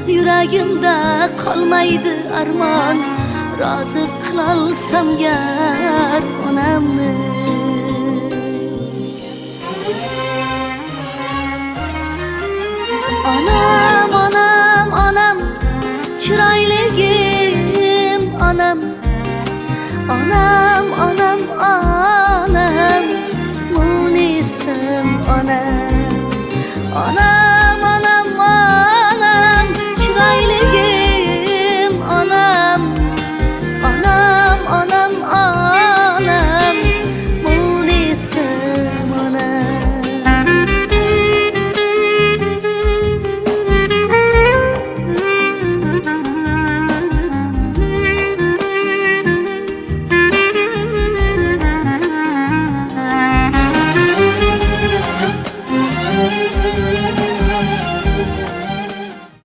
Yüreğimde kalmaydı arman, razı kılalsam ger onamni. Anam, anam, anam, chiroyligim anam. Anam, anam, anam, munisim anam. Anam